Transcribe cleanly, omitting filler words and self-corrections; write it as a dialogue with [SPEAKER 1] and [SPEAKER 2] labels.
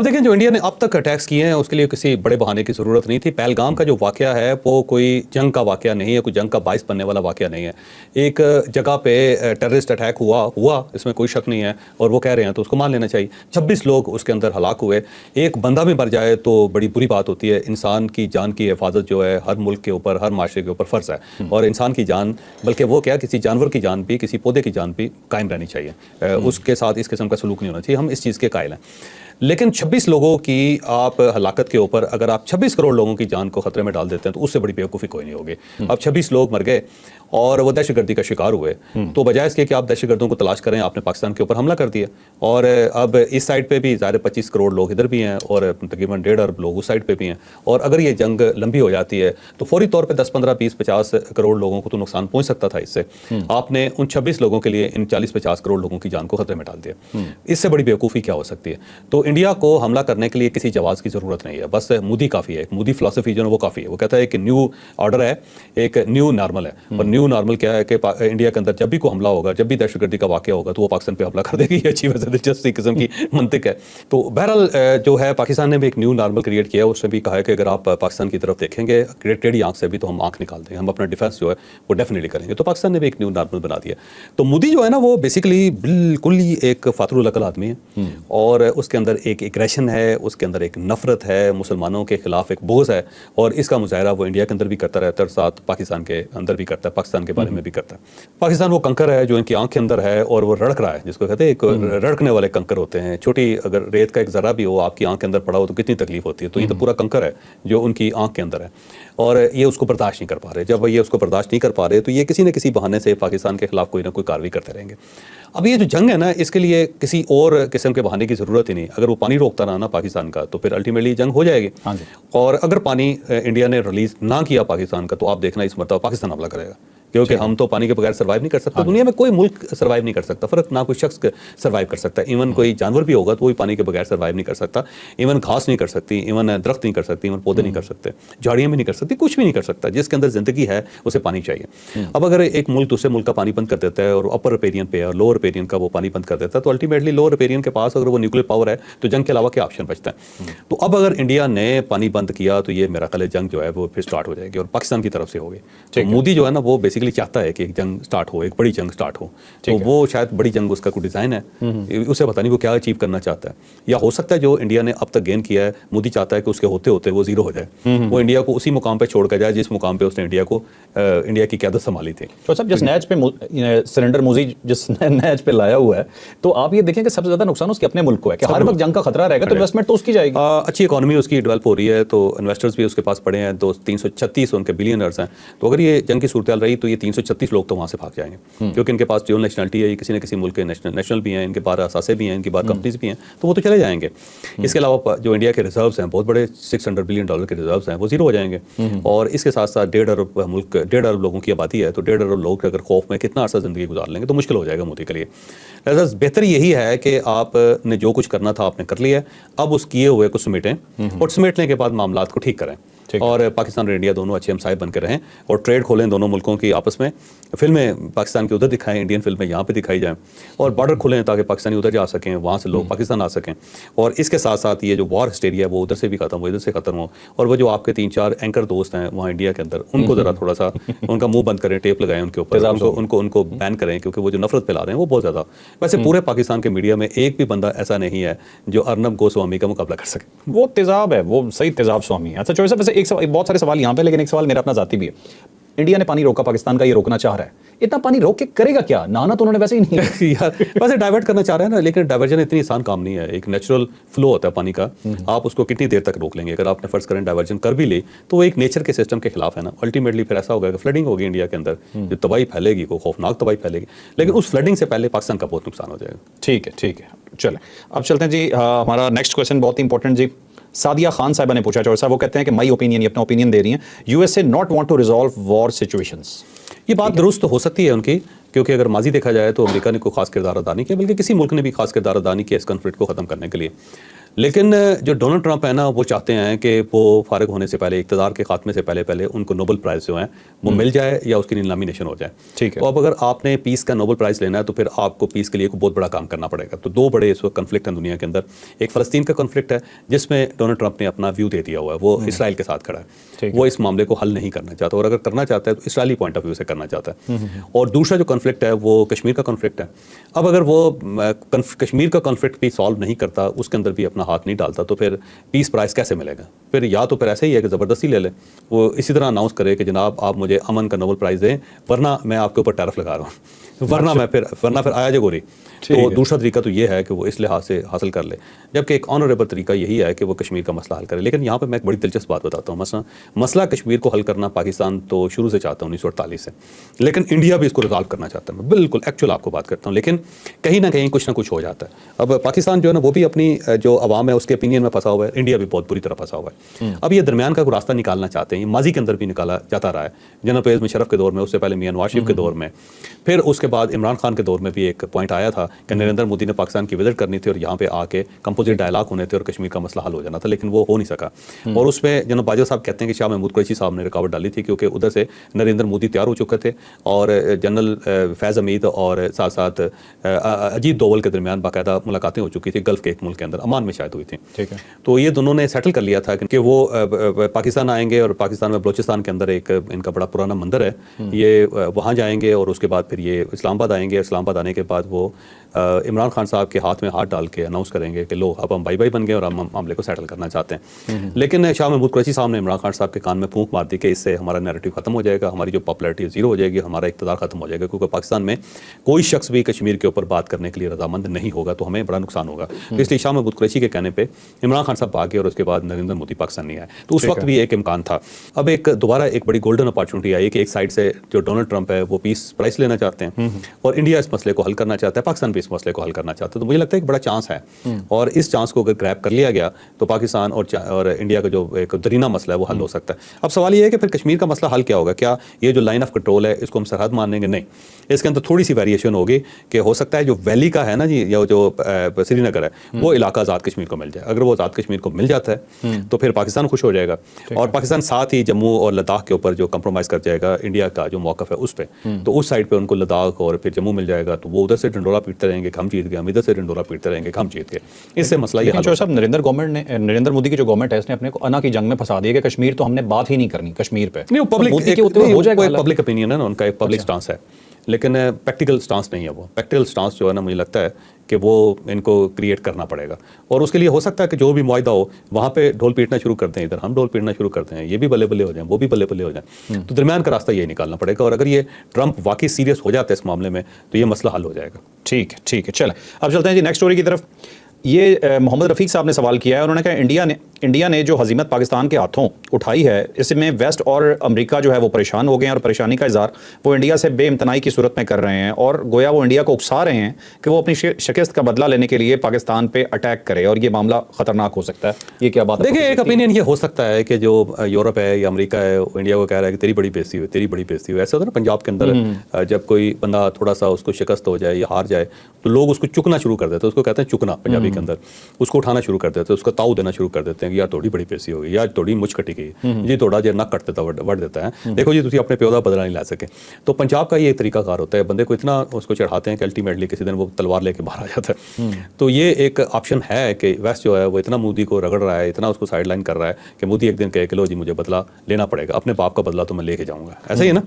[SPEAKER 1] अब देखें, जो इंडिया ने अब तक अटैक्स किए हैं उसके लिए किसी बड़े बहाने की ज़रूरत नहीं थी। पहलगाम का जो वाक़या है वो कोई जंग का वाक़या नहीं है, कोई जंग का बाइस बनने वाला वाक़या नहीं है। एक जगह पे टेररिस्ट अटैक हुआ, इसमें कोई शक नहीं है, और वो कह रहे हैं तो उसको मान लेना चाहिए। 26 लोग उसके अंदर हलाक हुए। एक बंदा भी मर जाए तो बड़ी बुरी बात होती है। इंसान की जान की हिफाजत जो है हर मुल्क के ऊपर, हर माशरे के ऊपर फ़र्ज़ है, और इंसान की जान, बल्कि वो क्या, किसी जानवर की जान भी, किसी पौधे की जान भी कायम रहनी चाहिए। उसके साथ इस किस्म का सलूक नहीं होना चाहिए। हम इस चीज़ के कायल हैं। लेकिन 26 लोगों की आप हलाकत के ऊपर अगर आप 26 करोड़ लोगों की जान को खतरे में डाल देते हैं तो उससे बड़ी बेवकूफ़ी कोई नहीं होगी। अब 26 लोग मर गए और वो दहशतगर्दी का शिकार हुए, तो बजाय इसके कि आप दहशतगर्दों को तलाश करें, आपने पाकिस्तान के ऊपर हमला कर दिया। और अब इस साइड पे भी ज़ाहिर 25 करोड़ लोग इधर भी हैं और तकरीबन 1.5 अरब लोग उस साइड पे भी हैं। और अगर ये जंग लंबी हो जाती है तो फौरी तौर पर 10, 15, 20, 50 करोड़ लोगों को तो नुकसान पहुँच सकता था इससे। आपने उन 26 लोगों के लिए इन 40-50 करोड़ लोगों की जान को खतरे में डाल दिया। इससे बड़ी बेवकूफ़ी क्या हो सकती है? तो इंडिया को हमला करने के लिए किसी जवाब की ज़रूरत नहीं है, बस मोदी काफ़ी है। मोदी फिलॉसफी जो है वो काफ़ी है। वो कहता है एक न्यू ऑर्डर है, एक न्यू नॉर्मल है। और न्यू नॉर्मल क्या है कि इंडिया के अंदर जब भी कोई हमला होगा, जब भी दहशतगर्दी का वाक़या होगा तो वो पाकिस्तान पे हमला कर देगी। ये अच्छी वजह दिलचस्प किस्म की मंतिक है। तो बहरहाल जो है पाकिस्तान ने भी एक न्यू नॉर्मल क्रिएट किया। उसने भी कहा है कि अगर आप पाकिस्तान की तरफ देखेंगे टेढ़ी आंख से भी तो हम आंख निकाल देंगे, हम अपना डिफेंस जो है वो डेफिनेटली करेंगे। तो पाकिस्तान ने भी एक न्यू नॉर्मल बना दिया। तो मोदी जो है ना वो बेसिकली बिल्कुल ही एक फातरुल अकल आदमी है, और उसके अंदर एक एग्रेशन है, उसके अंदर एक नफरत है, मुसलमानों के खिलाफ एक बोझ है, और इसका मुजाहरा वो इंडिया के अंदर भी करता रहता है, साथ पाकिस्तान के अंदर भी करता है, पाकिस्तान के बारे में भी करता है। पाकिस्तान वो कंकर है जो इनकी आंख के अंदर है और वो रड़क रहा है, जिसको कहते हैं एक रड़कने वाले कंकर होते हैं। छोटी अगर रेत का एक ज़रा भी हो आपकी आंख के अंदर पड़ा हो तो कितनी तकलीफ होती है। तो ये तो पूरा कंकर है जो उनकी आंख के अंदर है, और ये उसको बर्दाश्त नहीं कर पा रहे। जब ये उसको बर्दाश्त नहीं कर पा रहे तो ये किसी न किसी बहाने से पाकिस्तान के खिलाफ कोई ना कोई कार्रवाई करते रहेंगे। अब ये जो जंग है ना, इसके लिए किसी और किस्म के बहाने की ज़रूरत ही नहीं। अगर वो पानी रोकता रहा ना पाकिस्तान का तो फिर अल्टीमेटली जंग हो जाएगी।
[SPEAKER 2] हाँ जी।
[SPEAKER 1] और अगर पानी इंडिया ने रिलीज़ ना किया पाकिस्तान का तो आप देखना इस मरतबा पाकिस्तान हमला करेगा, क्योंकि हम तो पानी के बगैर सर्वाइव नहीं कर सकते। दुनिया में कोई मुल्क सर्वाइव नहीं कर सकता, फ़र्क ना कोई शख्स सर्वाइव कर सकता है। इवन कोई जानवर भी होगा तो वही पानी के बगैर सर्वाइव नहीं कर सकता। इवन घास नहीं कर सकती, इवन दरख्त नहीं कर सकती, इवन पौधे नहीं कर सकते, झाड़ियाँ भी नहीं कर सकती, कुछ भी नहीं कर सकता। जिसके अंदर ज़िंदगी है उसे पानी चाहिए। अब अगर एक मुल्क दूसरे मुल्क का पानी बंद कर देता है और अपर रिपेरियन पे और लोअर रिपेरियन का वो पानी बंद कर देता है तो अल्टीमेटली लोअर रिपेरियन के पास अगर वो न्यूक्लियर पावर है तो जंग के अलावा क्या ऑप्शन बचता है? तो अब अगर इंडिया ने पानी बंद किया तो ये मेरा ख्याल है जंग जो है वो फिर स्टार्ट हो जाएगी और पाकिस्तान की तरफ से होगी। तो मोदी जो है ना वो बेसिकली चाहता है कि जंग स्टार्ट हो, एक बड़ी जंग स्टार्ट हो। तो वो शायद बड़ी जंग उसका कोई डिज़ाइन है, उसे पता नहीं वो क्या अचीव करना चाहता है। या हो सकता है जो इंडिया ने अब तक गेन किया है मोदी चाहता है कि उसके होते होते वो जीरो हो जाए, वो इंडिया को उसी मुकाम पे छोड़ कर जाए जिस मुकाम पे उसने इंडिया की क़यादत संभाली थी।
[SPEAKER 2] तो सब जिस नैज पे सरेंडर मोदी जिस नैज पे लाया हुआ है, तो आप ये देखें कि सबसे ज़्यादा नुकसान उसके अपने मुल्क को है कि हर वक्त जंग का खतरा रहेगा तो इन्वेस्टमेंट तो उसकी जाएगी।
[SPEAKER 1] अच्छी इकोनॉमी उसकी डेवलप हो रही है तो इन्वेस्टर्स भी उसके पास पड़े हैं, 336 उनके बिलियनर्स हैं। तो अगर ये जंग की सूरत रही तो ये 336 लोग तो वहाँ से भाग जाएंगे, क्योंकि इनके पास ड्यूल नेशनलिटी है, ये किसी न किसी मुल्क के नेशनल भी हैं, इनके पास असासे भी हैं, इनकी बाहर कंपनीज भी हैं, तो वो तो चले जाएंगे। इसके अलावा जो इंडिया के रिजर्व्स हैं बहुत बड़े, $600 बिलियन के रिजर्व्स हैं, वो जीरो हो जाएंगे। और इसके साथ साथ 1.5 अरब लोगों की आबादी है, तो 1.5 अरब लोग अगर खौफ में कितना अर्सा ज़िंदगी गुजार लेंगे तो मुश्किल हो जाएगा मोदी के लिए। लिहाजा बेहतर यही है कि आपने जो कुछ करना था आपने कर लिया, अब उस किए हुए को समेटें और समेटने के बाद मामलात को ठीक करें और पाकिस्तान और इंडिया दोनों अच्छे हमसाए बनकर रहें और ट्रेड खोलें दोनों मुल्कों की आपस में। फिल्में पाकिस्तान की उधर दिखाएं, इंडियन फिल्में यहाँ पे दिखाई जाएं, और बॉर्डर खोलें ताकि पाकिस्तानी उधर जा सकें, वहाँ से लोग पाकिस्तान आ सकें। और इसके साथ साथ ये जो वॉर हिस्टेरिया है वो उधर से भी खत्म हो, इधर से खत्म हो। और वो जो आपके 3-4 एंकर दोस्त हैं वहाँ इंडिया के अंदर, उनको ज़रा थोड़ा सा उनका मुंह बंद करें, टेप लगाएं उनके ऊपर, उनको बैन करें, क्योंकि वो जो नफरत फैला रहे हैं वो बहुत ज़्यादा। वैसे पूरे पाकिस्तान के मीडिया में एक भी बंदा ऐसा नहीं है जो अर्नब गोस्वामी का मुकाबला कर सके।
[SPEAKER 2] वो तेजाब है, वो सही तेजाब स्वामी है। अच्छा चौधरी साहब, वैसे एक सवाल, बहुत सारे सवाल यहाँ पे, लेकिन एक सवाल मेरा अपना जाती भी है। इंडिया ने पानी रोका, पाकिस्तान का ये रोकना चाह रहा है, इतना पानी रोक के करेगा क्या? नहाना तो उन्होंने वैसे ही नहीं
[SPEAKER 1] यार वैसे डाइवर्ट करना चाह रहे हैं ना, लेकिन डाइवर्जन इतनी आसान काम नहीं है। एक नेचुरल फ्लो होता है पानी का, आप उसको कितनी देर तक रोक लेंगे? अगर आपने फर्ज करें डाइवर्जन कर भी ले तो वो एक नेचर के सिस्टम के खिलाफ है ना। अल्टीमेटली फिर ऐसा होगा कि फ्लडिंग होगी इंडिया के अंदर, जो तबाही फैलेगी, को खौफनाक तबाही फैलेगी, लेकिन उस फ्लडिंग से पहले पाकिस्तान का बहुत नुकसान हो जाएगा।
[SPEAKER 2] ठीक है, ठीक है, चले अब चलते हैं जी। हमारा नेक्स्ट क्वेश्चन बहुत ही इंपॉर्टेंट जी। सादिया खान साहिबा ने पूछा, चौधरी साहब, वो कहते हैं कि माई ओपिनियन, ये अपना ओपिनियन दे रही हैं, USA not want to resolve war situations.
[SPEAKER 1] ये बात दुरुस्त तो हो सकती है उनकी, क्योंकि अगर माजी देखा जाए तो अमेरिका ने कोई खास किरदार अदा नहीं किया, बल्कि किसी मुल्क ने भी खास किरदार अदा नहीं किया इस कॉन्फ्लिक्ट को ख़त्म करने के लिए। लेकिन जो डोनाल्ड ट्रंप है ना, वो चाहते हैं कि वो फारिग होने से पहले, इक़्तिदार के खात्मे से पहले उनको नोबेल प्राइज़ जो हैं वो मिल जाए या उसकी नॉमिनेशन हो जाए।
[SPEAKER 2] ठीक है।
[SPEAKER 1] तो अब अगर आपने पीस का नोबेल प्राइज़ लेना है तो फिर आपको पीस के लिए एक बहुत बड़ा काम करना पड़ेगा। तो दो बड़े इस वक्त कन्फ्लिक्ट हैं दुनिया के अंदर। एक फ़लस्तीन का कन्फ्लिक्ट है जिसमें डोनाल्ड ट्रंप ने अपना व्यू दे दिया हुआ है, वो इसराइल के साथ खड़ा है, वो इस मामले को हल नहीं करना चाहता, और अगर करना चाहता है तो इसराइली पॉइंट ऑफ व्यू से करना चाहता है। और दूसरा जो कन्फ्लिक्ट है वो कश्मीर का कन्फ्लिक्ट है। अब अगर वो कश्मीर का कन्फ्लिक्ट भी सॉल्व नहीं करता, उसके अंदर भी अपना हाथ नहीं डालता, तो फिर पीस प्राइज़ कैसे मिलेगा? फिर या तो फिर ऐसे ही है कि ज़बरदस्ती ले ले, वो इसी तरह अनाउंस करे कि जनाब आप मुझे अमन का नोबेल प्राइज़ दें, वरना मैं आपके ऊपर टैरिफ लगा रहा हूँ, वरना फिर आया जो गोरी। तो दूसरा तरीका तो ये है कि वो इस लिहाज से हासिल कर ले, जबकि एक ऑनरेबल तरीका यही है कि वो कश्मीर का मसला हल करे। लेकिन यहाँ पे मैं एक बड़ी दिलचस्प बात बताता हूँ। मसला कश्मीर को हल करना पाकिस्तान तो शुरू से चाहता है 1948 से, लेकिन इंडिया भी इसको रिजॉल्व करना चाहता है। मैं बिल्कुल एक्चुअल आपको बात करता हूँ, लेकिन कहीं ना कहीं कुछ ना कुछ हो जाता है। अब पाकिस्तान जो है ना, वो भी अपनी जो अवाम है उसके ओपिनियन में फंसा हुआ है, इंडिया भी बहुत बुरी तरह फंसा हुआ है। अब ये दरमियान का रास्ता निकालना चाहते हैं, माजी के अंदर भी निकाला जाता रहा है, जनरल परवेज़ मुशर्रफ के दौर में, उससे पहले मियां नवाज शरीफ के दौर में, फिर उसके बाद इमरान खान के दौर में भी एक पॉइंट आया था कि नरेंद्र मोदी ने पाकिस्तान की विजिट करनी थी और यहाँ पे आके कंपोजिट डायलॉग होने थे और कश्मीर का मसला हल हो जाना था, लेकिन वो हो नहीं सका। और उसमें जनरल बाजवा साहब कहते हैं कि शाह महमूद कुरैशी साहब ने रुकावट डाली थी, क्योंकि उधर से नरेंद्र मोदी तैयार हो चुके थे और जनरल फैज़ हमीद और साथ साथ अजीत दोवल के दरमियान बाकायदा मुलाकातें हो चुकी थी गल्फ़ के एक मुल्क के अंदर, अमान में शायद हुई थी।
[SPEAKER 2] ठीक है।
[SPEAKER 1] तो ये दोनों ने सेटल कर लिया था कि वो पाकिस्तान आएंगे और पाकिस्तान में बलूचिस्तान के अंदर एक इनका बड़ा पुराना मंदिर है, ये वहाँ जाएंगे और उसके बाद फिर ये इस्लामाबाद आएंगे। इस्लामाबाद आने के बाद वो इमरान खान साहब के हाथ में हाथ डाल के अनाउंस करेंगे कि लो अब हम भाई भाई बन गए और हम मामले को सेटल करना चाहते हैं। लेकिन शाह महमूद कुरैशी साहब ने इमरान खान साहब के कान में फूंक मार दी कि इससे हमारा नैरेटिव खत्म हो जाएगा, हमारी जो पॉपुलैरिटी जीरो हो जाएगी, हमारा इक़्तिदार खत्म हो जाएगा, क्योंकि पाकिस्तान में कोई शख्स भी कश्मीर के ऊपर बात करने के लिए रजामंद नहीं होगा, तो हमें बड़ा नुकसान होगा। तो इसलिए शाह महमूद कुरैशी के कहने पर इमरान खान साहब भागे और उसके बाद नरेंद्र मोदी पाकिस्तान नहीं आए। तो उस वक्त भी एक इम्कान था। अब एक दोबारा एक बड़ी गोल्डन अपॉर्चुनिटी आई कि एक साइड से जो डोनाल्ड ट्रंप है वो पीस प्राइस लेना चाहते हैं और इंडिया इस मसले को हल करना चाहता है, पाकिस्तान भी इस मसले को हल करना चाहता है। तो मुझे लगता है एक बड़ा चांस है, और इस चांस को अगर ग्रैब कर लिया गया तो पाकिस्तान और इंडिया का जो एक दरीना मसला है वो हल हो सकता है। अब सवाल ये है कि फिर कश्मीर का मसला हल क्या होगा? क्या ये जो लाइन ऑफ कंट्रोल है इसको हम सरहद मानेंगे? नहीं, इसके अंदर थोड़ी सी वेरिएशन होगी कि हो सकता है जो वैली का है ना जी, या जो श्रीनगर है, वो इलाका आज़ाद कश्मीर को मिल जाए। अगर वो आज़ाद कश्मीर को मिल जाता है तो फिर पाकिस्तान खुश हो जाएगा, और पाकिस्तान साथ ही जम्मू और लद्दाख के ऊपर जो कंप्रोमाइज़ कर जाएगा इंडिया का जो मौक़िफ़ है उस पर, तो उस साइड पर उनको लद्दाख और फिर जम्मू मिल जाएगा, तो वो उधर से डंडोरा पीटते रहेंगे हम जीत गए, हम इधर से डंडोरा पीटते रहेंगे हम जीत गए। इससे मसला ये
[SPEAKER 2] जो साहब नरेंद्र मोदी की जो गवर्नमेंट है इसने अपने को अना की जंग में फंसा दिया कि कश्मीर तो हमने बात ही नहीं करनी कश्मीर पे।
[SPEAKER 1] नहीं, वो पब्लिक
[SPEAKER 2] हो जाएगा,
[SPEAKER 1] पब्लिक ओपिनियन है ना, उनका एक पब्लिक स्टांस है, लेकिन प्रैक्टिकल स्टांस नहीं है वो। प्रैक्टिकल स्टांस जो है ना, मुझे लगता है कि वो इनको क्रिएट करना पड़ेगा, और उसके लिए हो सकता है कि जो भी मुआहदा हो वहाँ पे ढोल पीटना शुरू करते हैं, इधर हम ढोल पीटना शुरू करते हैं, ये भी बल्ले बल्ले हो जाएं, वो भी बल्ले बल्ले हो जाएं। तो दरमियान का रास्ता ये निकालना पड़ेगा, और अगर ये ट्रंप वाकई सीरियस हो जाता है इस मामले में तो ये मसला हल हो जाएगा।
[SPEAKER 2] ठीक है, चलें अब चलते हैं जी नेक्स्ट स्टोरी की तरफ। ये मोहम्मद रफ़ीक साहब ने सवाल किया है, उन्होंने कहा इंडिया ने जो हज़ीमत पाकिस्तान के हाथों उठाई है, इसमें वेस्ट और अमेरिका जो है वो परेशान हो गए हैं, और परेशानी का इज़हार वो इंडिया से बेइम्तनाई की सूरत में कर रहे हैं, और गोया वो इंडिया को उकसा रहे हैं कि वो अपनी शिकस्त का बदला लेने के लिए पाकिस्तान पे अटैक करे, और ये मामला ख़तरनाक हो सकता है। ये क्या बात है?
[SPEAKER 1] देखिए, एक ओपिनियन ये हो सकता है कि जो यूरोप है या अमेरिका है इंडिया को कह रहा है कि तेरी बड़ी बेइज्जती हुई, तेरी बड़ी बेइज्जती हुई। ऐसा होता है ना पंजाब के अंदर, जब कोई बंदा थोड़ा सा उसको शिकस्त हो जाए या हार जाए तो लोग उसको चुकना शुरू कर देते हैं, उसको कहते हैं चुकना पंजाबी के अंदर, उसको उठाना शुरू कर देते हैं, उसका ताऊ देना शुरू कर देते हैं कि यार थोड़ी बड़ी बेइज्जती हो गई, यार थोड़ी मुझ कटी गई जी, थोड़ा जे नक कट देता वट देता है, देखो जी तुम अपने प्यो का बदला नहीं ला सके। तो पंजाब का ये तरीका कार होता है, बंदे को इतना उसको चढ़ाते हैं कि अल्टीमेटली किसी दिन वो तलवार लेके बाहर आ जाता है। तो ये एक ऑप्शन है कि वेस्ट जो है वो इतना मोदी को रगड़ रहा है, इतना उसको साइड लाइन कर रहा है कि मोदी एक दिन कहे कि लो जी मुझे बदला लेना पड़ेगा, अपने बाप का बदला तो मैं लेके जाऊंगा, ऐसा ही है ना।